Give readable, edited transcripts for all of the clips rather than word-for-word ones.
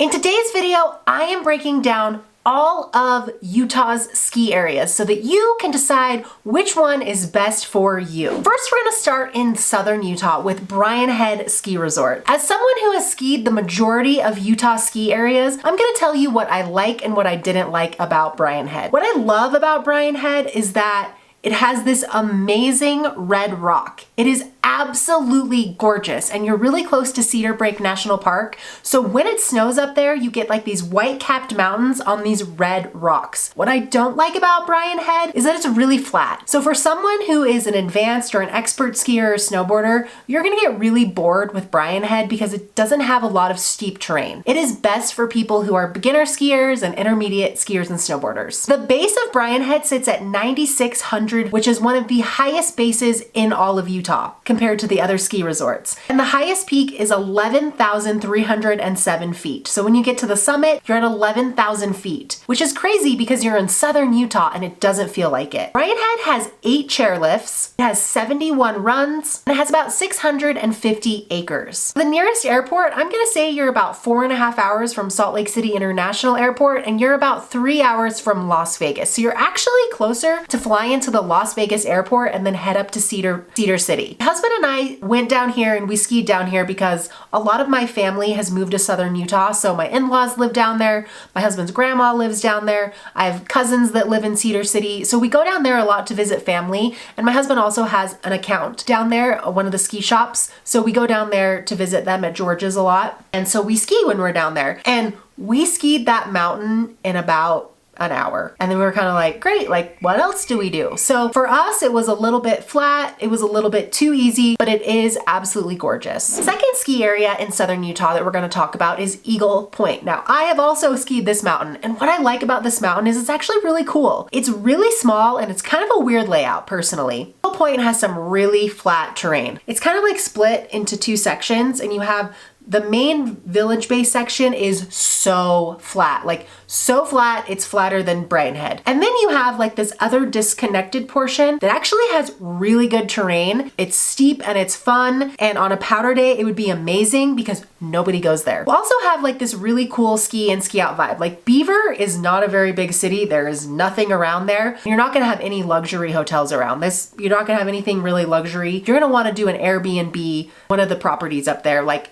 In today's video, I am breaking down all of Utah's ski areas so that you can decide which one is best for you. First, we're gonna start in southern Utah with Brighton Head Ski Resort. As someone who has skied the majority of Utah ski areas, I'm gonna tell you what I like and what I didn't like about Brighton Head. What I love about Brighton Head is that it has this amazing red rock. It is absolutely gorgeous, and you're really close to Cedar Break National Park. So when it snows up there, you get like these white-capped mountains on these red rocks. What I don't like about Brighton Head is that it's really flat. So for someone who is an advanced or an expert skier or snowboarder, you're gonna get really bored with Brighton Head because it doesn't have a lot of steep terrain. It is best for people who are beginner skiers and intermediate skiers and snowboarders. The base of Brighton Head sits at 9,600, which is one of the highest bases in all of Utah compared to the other ski resorts. And the highest peak is 11,307 feet. So when you get to the summit, you're at 11,000 feet, which is crazy because you're in southern Utah and it doesn't feel like it. Brighton Head has 8 chairlifts, it has 71 runs, and it has about 650 acres. The nearest airport, I'm gonna say you're about 4.5 hours from Salt Lake City International Airport, and you're about 3 hours from Las Vegas. So you're actually closer to fly into the Las Vegas airport and then head up to Cedar City. My husband and I went down here and we skied down here because a lot of my family has moved to southern Utah. So my in-laws live down there, my husband's grandma lives down there, I have cousins that live in Cedar City. So we go down there a lot to visit family, and my husband also has an account down there, one of the ski shops. So we go down there to visit them at George's a lot. And so we ski when we're down there. And we skied that mountain in about an hour. And then we were kind of like, great, like what else do we do? So for us, it was a little bit flat. It was a little bit too easy, but it is absolutely gorgeous. Second ski area in southern Utah that we're going to talk about is Eagle Point. Now, I have also skied this mountain, and what I like about this mountain is it's actually really cool. It's really small and it's kind of a weird layout personally. Eagle Point has some really flat terrain. It's kind of like split into 2 sections, and you have the main village base section is so flat, like so flat, it's flatter than Brighton Head. And then you have like this other disconnected portion that actually has really good terrain. It's steep and it's fun. And on a powder day, it would be amazing because nobody goes there. We also have like this really cool ski in, ski out vibe. Like Beaver is not a very big city. There is nothing around there. You're not gonna have any luxury hotels around this. You're not gonna have anything really luxury. You're gonna wanna do an Airbnb, one of the properties up there, like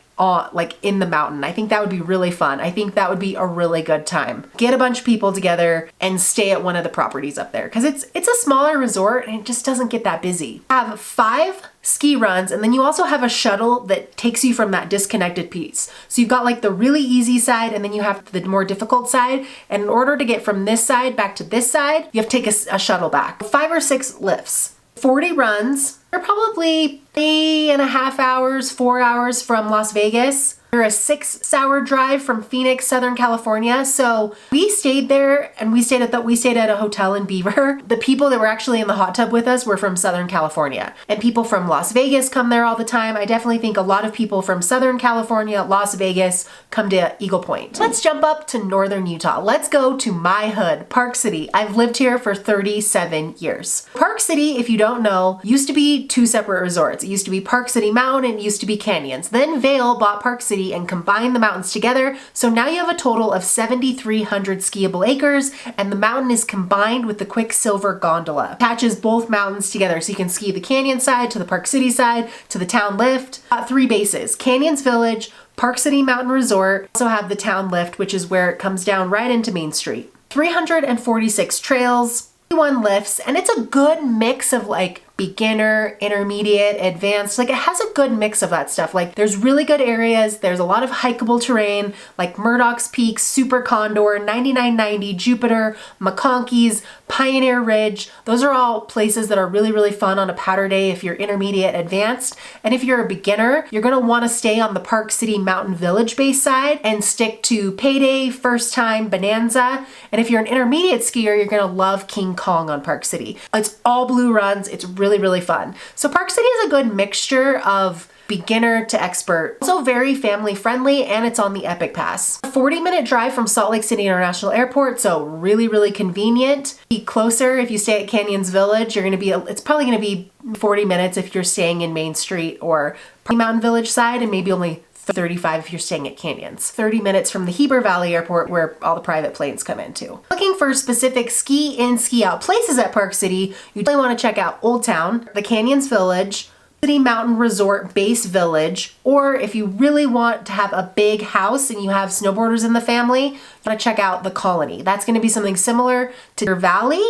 in the mountain. I think that would be really fun. I think that would be a really good time. Get a bunch of people together and stay at one of the properties up there because it's a smaller resort and it just doesn't get that busy. Have 5 ski runs, and then you also have a shuttle that takes you from that disconnected piece. So you've got like the really easy side and then you have the more difficult side. And in order to get from this side back to this side, you have to take a shuttle back. 5 or 6 lifts. 40 runs. They're probably 3.5 hours, 4 hours from Las Vegas. They're a 6-hour drive from Phoenix, Southern California. So we stayed there and we stayed at a hotel in Beaver. The people that were actually in the hot tub with us were from Southern California, and people from Las Vegas come there all the time. I definitely think a lot of people from Southern California, Las Vegas come to Eagle Point. Let's jump up to northern Utah. Let's go to my hood, Park City. I've lived here for 37 years. Park City, if you don't know, used to be 2 separate resorts. It used to be Park City Mountain and it used to be Canyons. Then Vail bought Park City and combine the mountains together. So now you have a total of 7,300 skiable acres, and the mountain is combined with the Quicksilver Gondola. Attaches both mountains together so you can ski the canyon side to the Park City side to the town lift. 3 bases, Canyons Village, Park City Mountain Resort. Also have the town lift, which is where it comes down right into Main Street. 346 trails, 21 lifts, and it's a good mix of like beginner, intermediate, advanced. Like it has a good mix of that stuff. Like there's really good areas. There's a lot of hikeable terrain like Murdoch's Peak, Super Condor, 9990, Jupiter, McConkey's, Pioneer Ridge. Those are all places that are really, really fun on a powder day if you're intermediate, advanced. And if you're a beginner, you're gonna wanna stay on the Park City Mountain Village base side and stick to Payday, First Time, Bonanza. And if you're an intermediate skier, you're gonna love King Kong on Park City. It's all blue runs. It's really fun. So Park City is a good mixture of beginner to expert. Also very family friendly, and it's on the Epic Pass. A 40-minute drive from Salt Lake City International Airport, so really convenient. Be closer if you stay at Canyons Village. It's probably gonna be 40 minutes if you're staying in Main Street or Mountain Village side, and maybe only 35 if you're staying at Canyons. 30 minutes from the Heber Valley Airport where all the private planes come into. Looking for specific ski in, ski out places at Park City, you definitely want to check out Old Town, the Canyons Village, City Mountain Resort Base Village, or if you really want to have a big house and you have snowboarders in the family, you want to check out the Colony. That's going to be something similar to Deer Valley.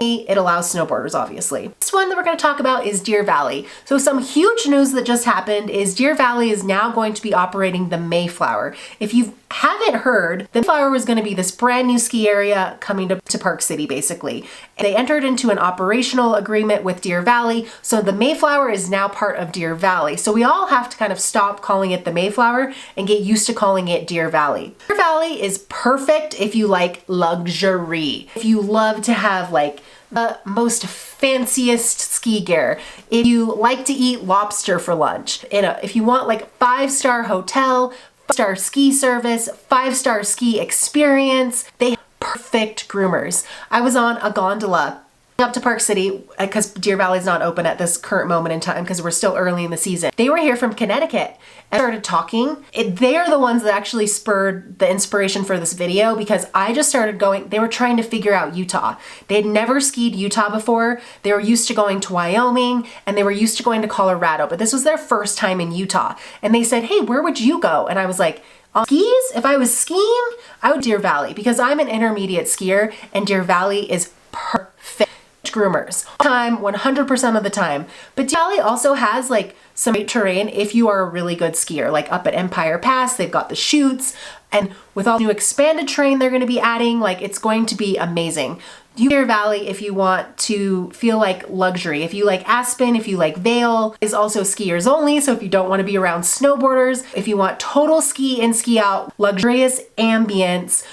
It allows snowboarders, obviously. Next one that we're going to talk about is Deer Valley. So some huge news that just happened is Deer Valley is now going to be operating the Mayflower. If you haven't heard, the Mayflower was going to be this brand new ski area coming to Park City, basically. They entered into an operational agreement with Deer Valley, so the Mayflower is now part of Deer Valley. So we all have to kind of stop calling it the Mayflower and get used to calling it Deer Valley. Deer Valley is perfect if you like luxury. If you love to have like the most fanciest ski gear. If you like to eat lobster for lunch. If you want like 5-star hotel, 5-star ski service, 5-star ski experience, they have perfect groomers. I was on a gondola up to Park City because Deer Valley is not open at this current moment in time because we're still early in the season. They were here from Connecticut and started talking. They're the ones that actually spurred the inspiration for this video because I just started going, they were trying to figure out Utah. They had never skied Utah before. They were used to going to Wyoming and they were used to going to Colorado, but this was their first time in Utah. And they said, hey, where would you go? And I was like, on skis? If I was skiing, I would Deer Valley because I'm an intermediate skier and Deer Valley is perfect. Groomers time 100% of the time, but Deer Valley also has like some great terrain if you are a really good skier. Like up at Empire Pass, they've got the chutes, and with all the new expanded terrain they're going to be adding, like it's going to be amazing. Deer Valley, if you want to feel like luxury, if you like Aspen, if you like Vail, is also skiers only. So if you don't want to be around snowboarders, if you want total ski in, ski out, luxurious ambience,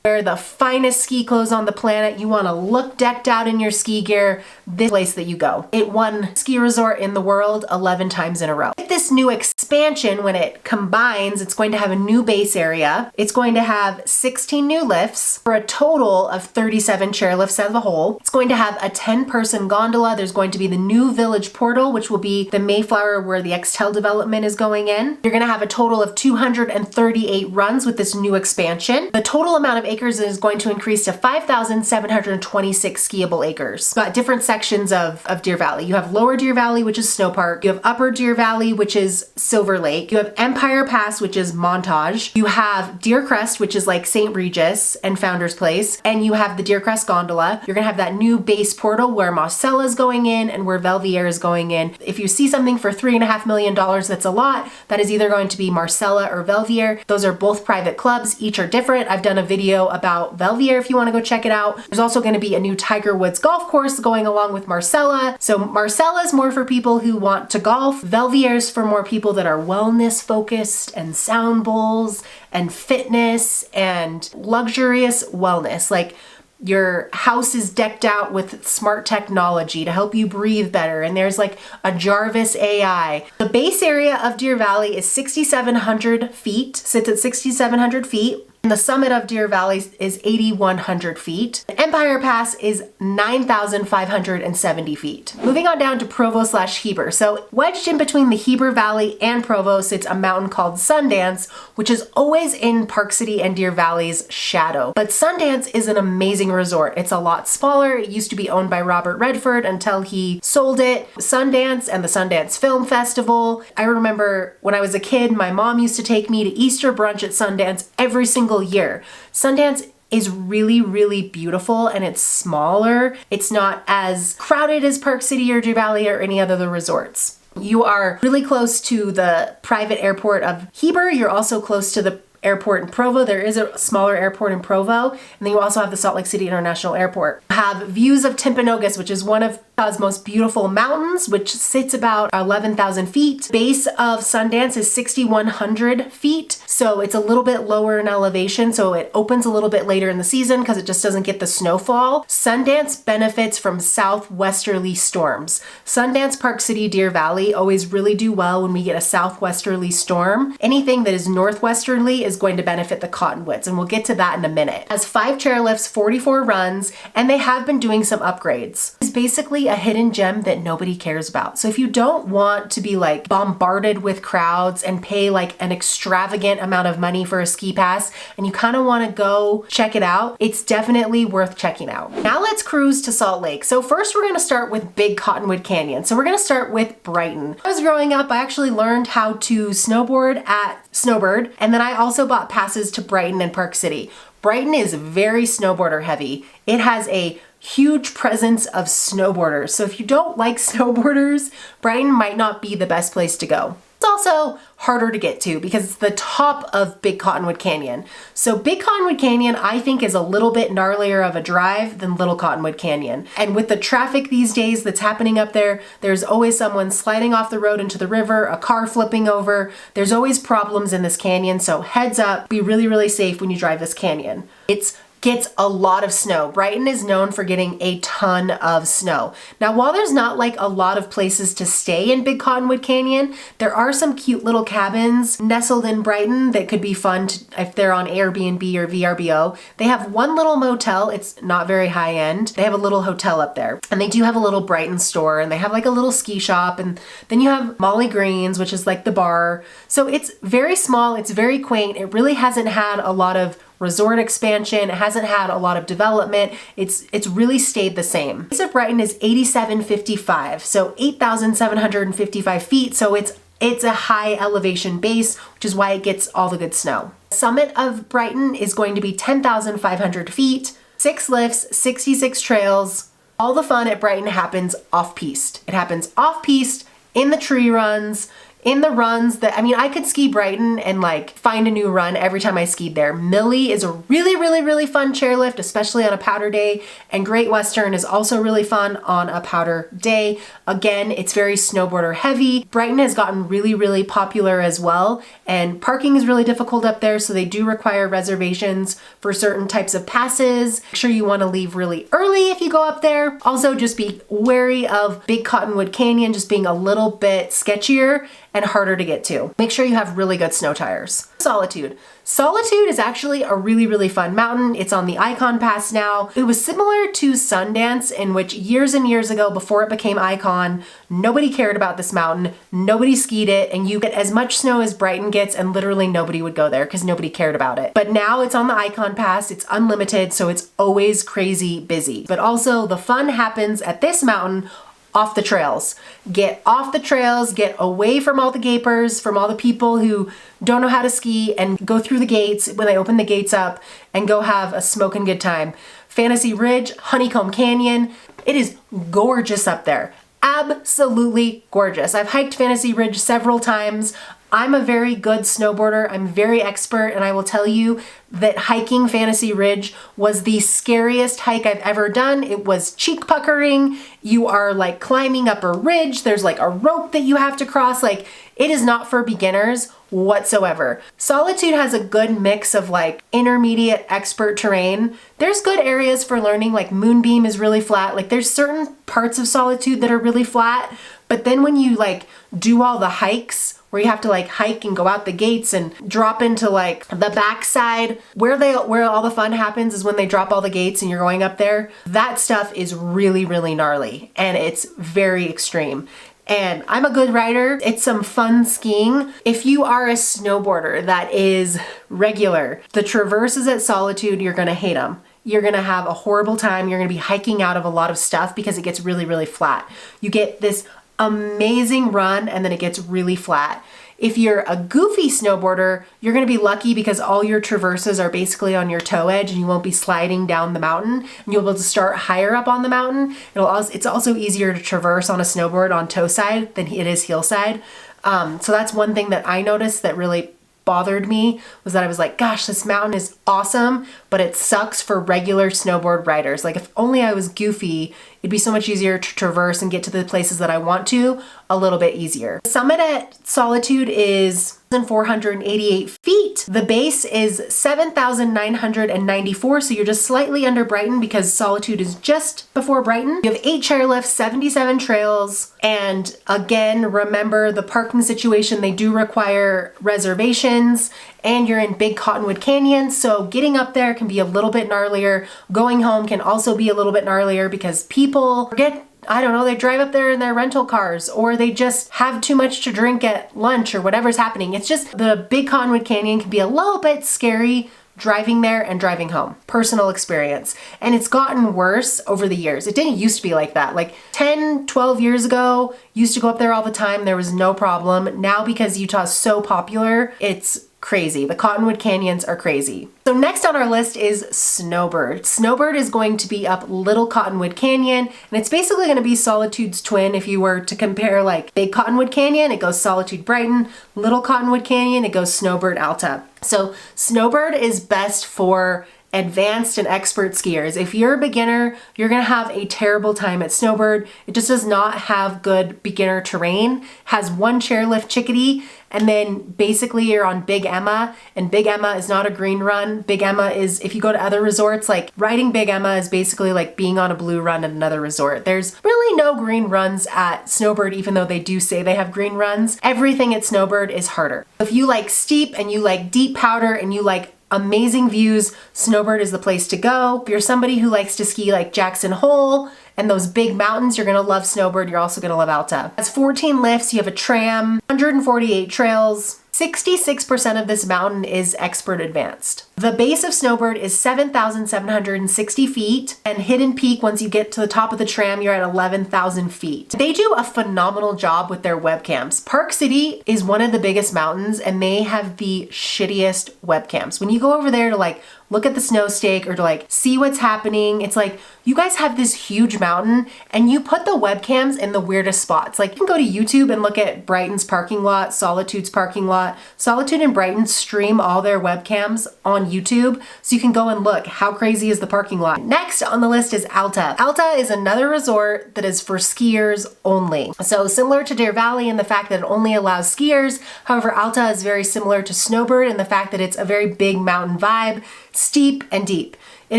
wear the finest ski clothes on the planet, you want to look decked out in your ski gear, this place that you go. It won ski resort in the world 11 times in a row. With this new expansion, when it combines, it's going to have a new base area. It's going to have 16 new lifts for a total of 37 chairlifts as a whole. It's going to have a 10-person gondola. There's going to be the new village portal, which will be the Mayflower where the Xtel development is going in. You're going to have a total of 238 runs with this new expansion. The total amount of acres is going to increase to 5,726 skiable acres. Got different sections of Deer Valley. You have Lower Deer Valley, which is Snow Park. You have Upper Deer Valley, which is Silver Lake. You have Empire Pass, which is Montage. You have Deer Crest, which is like St. Regis and Founder's Place. And you have the Deer Crest Gondola. You're gonna have that new base portal where Marcella is going in and where Velvier is going in. If you see something for $3.5 million, that's a lot. That is either going to be Marcella or Velvier. Those are both private clubs. Each are different. I've done a video about Velvier if you want to go check it out. There's also going to be a new Tiger Woods golf course going along with Marcella. So Marcella is more for people who want to golf. Velvier is for more people that are wellness focused and sound bowls and fitness and luxurious wellness. Like your house is decked out with smart technology to help you breathe better. And there's like a Jarvis AI. The base area of Deer Valley is 6,700 feet, sits at 6,700 feet. And the summit of Deer Valley is 8,100 feet. Empire Pass is 9,570 feet. Moving on down to Provo/Heber. So wedged in between the Heber Valley and Provo sits a mountain called Sundance, which is always in Park City and Deer Valley's shadow. But Sundance is an amazing resort. It's a lot smaller. It used to be owned by Robert Redford until he sold it. Sundance and the Sundance Film Festival. I remember when I was a kid, my mom used to take me to Easter brunch at Sundance every single year. Sundance is really, really beautiful and it's smaller. It's not as crowded as Park City or Deer Valley or any other resorts. You are really close to the private airport of Heber. You're also close to the airport in Provo. There is a smaller airport in Provo. And then you also have the Salt Lake City International Airport. You have views of Timpanogos, which is one of Utah's most beautiful mountains, which sits about 11,000 feet. Base of Sundance is 6,100 feet. So it's a little bit lower in elevation. So it opens a little bit later in the season because it just doesn't get the snowfall. Sundance benefits from southwesterly storms. Sundance, Park City, Deer Valley always really do well when we get a southwesterly storm. Anything that is northwesterly is going to benefit the Cottonwoods, and we'll get to that in a minute. It has 5 chairlifts, 44 runs, and they have been doing some upgrades. It's basically really a hidden gem that nobody cares about. So if you don't want to be like bombarded with crowds and pay like an extravagant amount of money for a ski pass, and you kind of want to go check it out, it's definitely worth checking out. Now let's cruise to Salt Lake. So first we're going to start with Big Cottonwood Canyon. So we're going to start with Brighton. When I was growing up, I actually learned how to snowboard at Snowbird, and then I also bought passes to Brighton and Park City. Brighton is very snowboarder heavy. It has a huge presence of snowboarders. So if you don't like snowboarders, Brighton might not be the best place to go. It's also harder to get to because it's the top of Big Cottonwood Canyon. So Big Cottonwood Canyon, I think, is a little bit gnarlier of a drive than Little Cottonwood Canyon. And with the traffic these days that's happening up there, there's always someone sliding off the road into the river, a car flipping over. There's always problems in this canyon. So heads up, be really, really safe when you drive this canyon. It gets a lot of snow. Brighton is known for getting a ton of snow. Now, while there's not like a lot of places to stay in Big Cottonwood Canyon, there are some cute little cabins nestled in Brighton that could be fun if they're on Airbnb or VRBO. They have one little motel. It's not very high end. They have a little hotel up there, and they do have a little Brighton store, and they have like a little ski shop, and then you have Molly Green's, which is like the bar. So it's very small. It's very quaint. It really hasn't had a lot of resort expansion. It hasn't had a lot of development. It's really stayed the same. The base of Brighton is 8,755, so 8,755 feet. So it's a high elevation base, which is why it gets all the good snow. The summit of Brighton is going to be 10,500 feet, 6 lifts, 66 trails. All the fun at Brighton happens off-piste. It happens off-piste, in the tree runs, in the runs that, I mean, I could ski Brighton and like find a new run every time I skied there. Millie is a really, really, really fun chairlift, especially on a powder day. And Great Western is also really fun on a powder day. Again, it's very snowboarder heavy. Brighton has gotten really, really popular as well. And parking is really difficult up there. So they do require reservations for certain types of passes. Make sure you want to leave really early if you go up there. Also, just be wary of Big Cottonwood Canyon just being a little bit sketchier and harder to get to. Make sure you have really good snow tires. Solitude. Solitude is actually a really, really fun mountain. It's on the Icon Pass now. It was similar to Sundance, in which years and years ago, before it became Icon, nobody cared about this mountain, nobody skied it, and you get as much snow as Brighton gets, and literally nobody would go there because nobody cared about it. But now it's on the Icon Pass, it's unlimited, so it's always crazy busy. But also the fun happens at this mountain off the trails. Get off the trails, get away from all the gapers, from all the people who don't know how to ski, and go through the gates when they open the gates up and go have a smoking good time. Fantasy Ridge, Honeycomb Canyon, it is gorgeous up there. Absolutely gorgeous. I've hiked Fantasy Ridge several times. I'm a very good snowboarder. I'm very expert, and I will tell you that hiking Fantasy Ridge was the scariest hike I've ever done. It was cheek puckering. You are like climbing up a ridge. There's like a rope that you have to cross. Like, it is not for beginners whatsoever. Solitude has a good mix of like intermediate expert terrain. There's good areas for learning, like Moonbeam is really flat. Like, there's certain parts of Solitude that are really flat, but then when you like do all the hikes where you have to like hike and go out the gates and drop into like the backside where all the fun happens is when they drop all the gates and you're going up there. That stuff is really, really gnarly, and it's very extreme. And I'm a good rider. It's some fun skiing. If you are a snowboarder that is regular, the traverses at Solitude, you're gonna hate them. You're gonna have a horrible time. You're gonna be hiking out of a lot of stuff because it gets really, really flat. You get this amazing run and then it gets really flat. If you're a goofy snowboarder, you're gonna be lucky because all your traverses are basically on your toe edge and you won't be sliding down the mountain, and you'll be able to start higher up on the mountain. It's also easier to traverse on a snowboard on toe side than it is heel side. So that's one thing that I noticed that really bothered me, was that I was like, gosh, this mountain is awesome, but it sucks for regular snowboard riders. Like, if only I was goofy, it'd be so much easier to traverse and get to the places that I want to a little bit easier. The summit at Solitude is 1,488 feet. The base is 7,994, so you're just slightly under Brighton because Solitude is just before Brighton. You have 8 chairlifts, 77 trails, and again, remember the parking situation, they do require reservations, and you're in Big Cottonwood Canyon, so getting up there can be a little bit gnarlier. Going home can also be a little bit gnarlier because people forget I don't know, they drive up there in their rental cars, or they just have too much to drink at lunch or whatever's happening. It's just the Big Cottonwood Canyon can be a little bit scary driving there and driving home. Personal experience. And it's gotten worse over the years. It didn't used to be like that. Like 10, 12 years ago, used to go up there all the time. There was no problem. Now, because Utah's so popular, it's crazy. The Cottonwood Canyons are crazy. So next on our list is Snowbird. Snowbird is going to be up Little Cottonwood Canyon, and it's basically going to be Solitude's twin. If you were to compare like Big Cottonwood Canyon, it goes Solitude Brighton. Little Cottonwood Canyon, it goes Snowbird Alta. So Snowbird is best for advanced and expert skiers. If you're a beginner, you're gonna have a terrible time at Snowbird. It just does not have good beginner terrain. Has one chairlift chickadee, and then basically you're on Big Emma, and Big Emma is not a green run. Big Emma is, if you go to other resorts, like riding Big Emma is basically like being on a blue run at another resort. There's really no green runs at Snowbird, even though they do say they have green runs. Everything at Snowbird is harder. If you like steep and you like deep powder and you like amazing views, Snowbird is the place to go. If you're somebody who likes to ski like Jackson Hole and those big mountains, you're gonna love Snowbird. You're also gonna love Alta. It has 14 lifts, you have a tram, 148 trails. 66% of this mountain is expert advanced. The base of Snowbird is 7,760 feet, and Hidden Peak, once you get to the top of the tram, you're at 11,000 feet. They do a phenomenal job with their webcams. Park City is one of the biggest mountains, and they have the shittiest webcams. When you go over there to like look at the snow stake or to like see what's happening, it's like you guys have this huge mountain and you put the webcams in the weirdest spots. Like you can go to YouTube and look at Brighton's parking lot, Solitude's parking lot. Solitude and Brighton stream all their webcams on YouTube, so you can go and look how crazy is the parking lot. Next on the list is Alta. Alta is another resort that is for skiers only. So similar to Deer Valley in the fact that it only allows skiers. However, Alta is very similar to Snowbird in the fact that it's a very big mountain vibe, steep and deep. It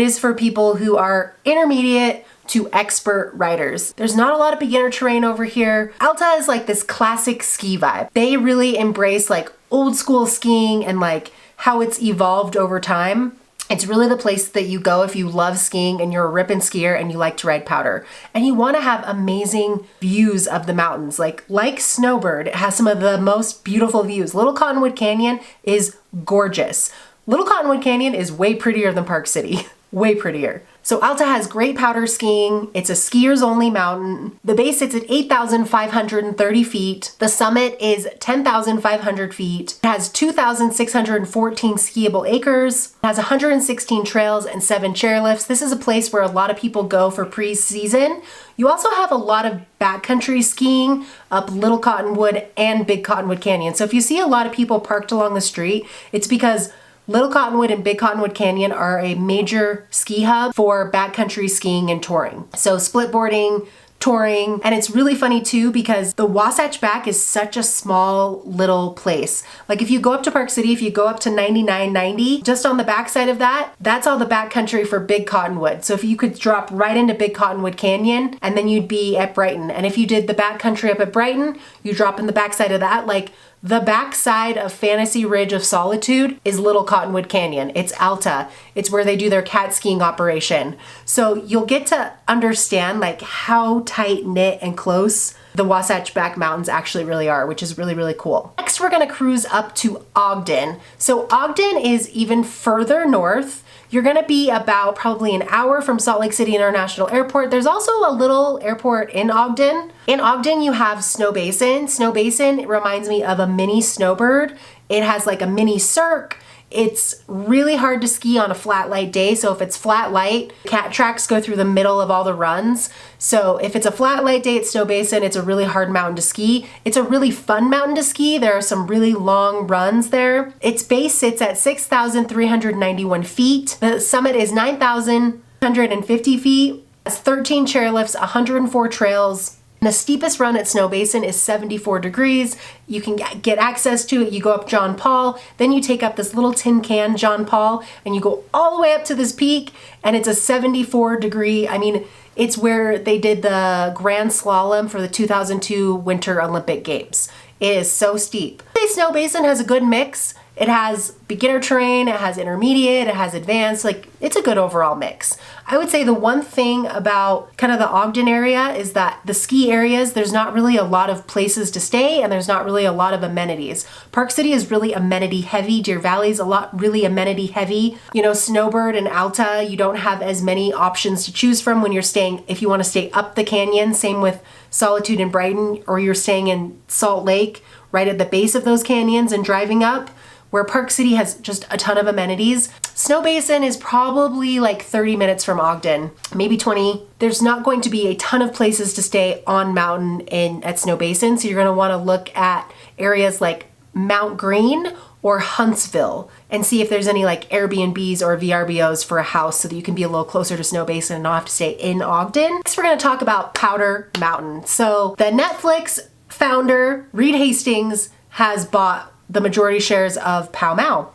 is for people who are intermediate to expert riders. There's not a lot of beginner terrain over here. Alta is like this classic ski vibe. They really embrace like old school skiing and like how it's evolved over time. It's really the place that you go if you love skiing and you're a ripping skier and you like to ride powder and you want to have amazing views of the mountains. Like Snowbird, it has some of the most beautiful views. Little Cottonwood Canyon is gorgeous. Little Cottonwood Canyon is way prettier than Park City. Way prettier. So Alta has great powder skiing. It's a skiers only mountain. The base sits at 8,530 feet. The summit is 10,500 feet. It has 2,614 skiable acres. It has 116 trails and 7 chairlifts. This is a place where a lot of people go for pre-season. You also have a lot of backcountry skiing up Little Cottonwood and Big Cottonwood Canyon. So if you see a lot of people parked along the street, it's because Little Cottonwood and Big Cottonwood Canyon are a major ski hub for backcountry skiing and touring. So splitboarding, touring, and it's really funny too because the Wasatch Back is such a small little place. Like if you go up to Park City, if you go up to 9990, just on the backside of that, that's all the backcountry for Big Cottonwood. So if you could drop right into Big Cottonwood Canyon and then you'd be at Brighton. And if you did the backcountry up at Brighton, you drop in the backside of that, like the backside of Fantasy Ridge of Solitude is Little Cottonwood Canyon. It's Alta. It's where they do their cat skiing operation. So you'll get to understand like how tight knit and close the Wasatch Back Mountains actually really are, which is really, really cool. Next, we're gonna cruise up to Ogden. So Ogden is even further north. You're gonna be about probably an hour from Salt Lake City International Airport. There's also a little airport in Ogden. In Ogden, you have Snow Basin. Snow Basin reminds me of a mini Snowbird. It has like a mini cirque. It's really hard to ski on a flat light day. So if it's flat light, cat tracks go through the middle of all the runs. So if it's a flat light day at Snow Basin, it's a really hard mountain to ski. It's a really fun mountain to ski. There are some really long runs there. Its base sits at 6,391 feet. The summit is 9,150 feet. It has 13 chairlifts, 104 trails. The steepest run at Snow Basin is 74 degrees. You can get access to it. You go up John Paul, then you take up this little tin can John Paul, and you go all the way up to this peak, and it's a 74 degree. I mean, it's where they did the Grand Slalom for the 2002 Winter Olympic Games. It is so steep. Snow Basin has a good mix. It has beginner terrain, it has intermediate, it has advanced, like it's a good overall mix. I would say the one thing about kind of the Ogden area is that the ski areas, there's not really a lot of places to stay and there's not really a lot of amenities. Park City is really amenity heavy. Deer Valley's a lot really amenity heavy. You know, Snowbird and Alta, you don't have as many options to choose from when you're staying, if you want to stay up the canyon. Same with Solitude and Brighton, or you're staying in Salt Lake right at the base of those canyons and driving up, where Park City has just a ton of amenities. Snow Basin is probably like 30 minutes from Ogden, maybe 20. There's not going to be a ton of places to stay on mountain at Snow Basin, so you're going to want to look at areas like Mount Green or Huntsville and see if there's any like Airbnbs or VRBOs for a house so that you can be a little closer to Snow Basin and not have to stay in Ogden. Next, we're going to talk about Powder Mountain. So the Netflix founder, Reed Hastings, has bought the majority shares of Pow Mau.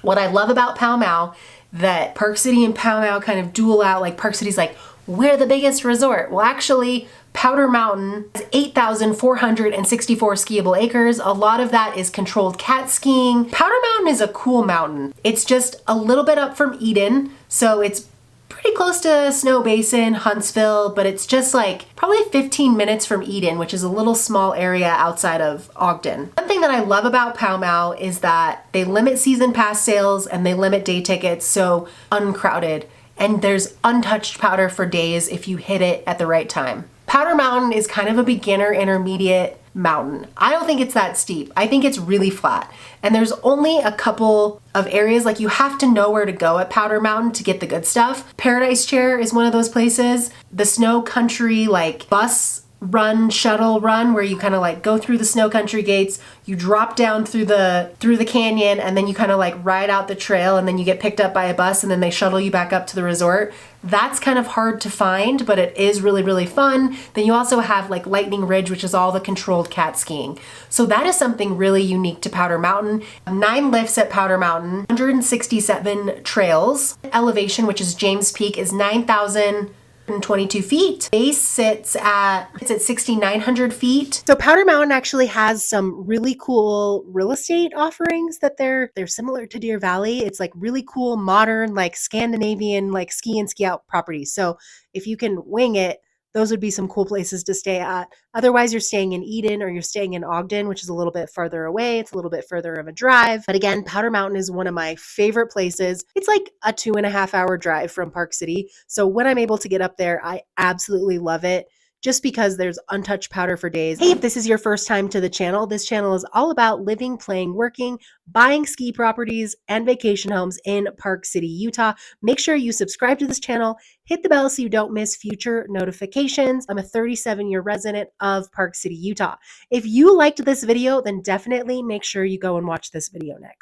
What I love about Pow Mau, that Park City and Pow Mau kind of duel out. Like Park City's like, we're the biggest resort. Well, actually, Powder Mountain has 8,464 skiable acres. A lot of that is controlled cat skiing. Powder Mountain is a cool mountain. It's just a little bit up from Eden, so it's pretty close to Snow Basin, Huntsville, but it's just like probably 15 minutes from Eden, which is a little small area outside of Ogden. One thing that I love about Pow Mau is that they limit season pass sales and they limit day tickets, so uncrowded. And there's untouched powder for days if you hit it at the right time. Powder Mountain is kind of a beginner intermediate mountain. I don't think it's that steep. I think it's really flat. And there's only a couple of areas, like you have to know where to go at Powder Mountain to get the good stuff. Paradise Chair is one of those places. The Snow Country like bus run, shuttle run, where you kind of like go through the Snow Country gates, you drop down through the canyon, and then you kind of like ride out the trail, and then you get picked up by a bus, and then they shuttle you back up to the resort. That's kind of hard to find, but it is really, really fun. Then you also have like Lightning Ridge, which is all the controlled cat skiing. So that is something really unique to Powder Mountain. 9 lifts at Powder Mountain, 167 trails. Elevation, which is James Peak, is 9,022 feet. Base sits at 6,900 feet. So Powder Mountain actually has some really cool real estate offerings that they're similar to Deer Valley. It's like really cool, modern, like Scandinavian, like ski in, ski out properties. So if you can wing it, those would be some cool places to stay at. Otherwise, you're staying in Eden or you're staying in Ogden, which is a little bit farther away. It's a little bit further of a drive. But again, Powder Mountain is one of my favorite places. It's like a 2.5-hour drive from Park City. So when I'm able to get up there, I absolutely love it, just because there's untouched powder for days. Hey, if this is your first time to the channel, this channel is all about living, playing, working, buying ski properties and vacation homes in Park City, Utah. Make sure you subscribe to this channel, hit the bell so you don't miss future notifications. I'm a 37-year resident of Park City, Utah. If you liked this video, then definitely make sure you go and watch this video next.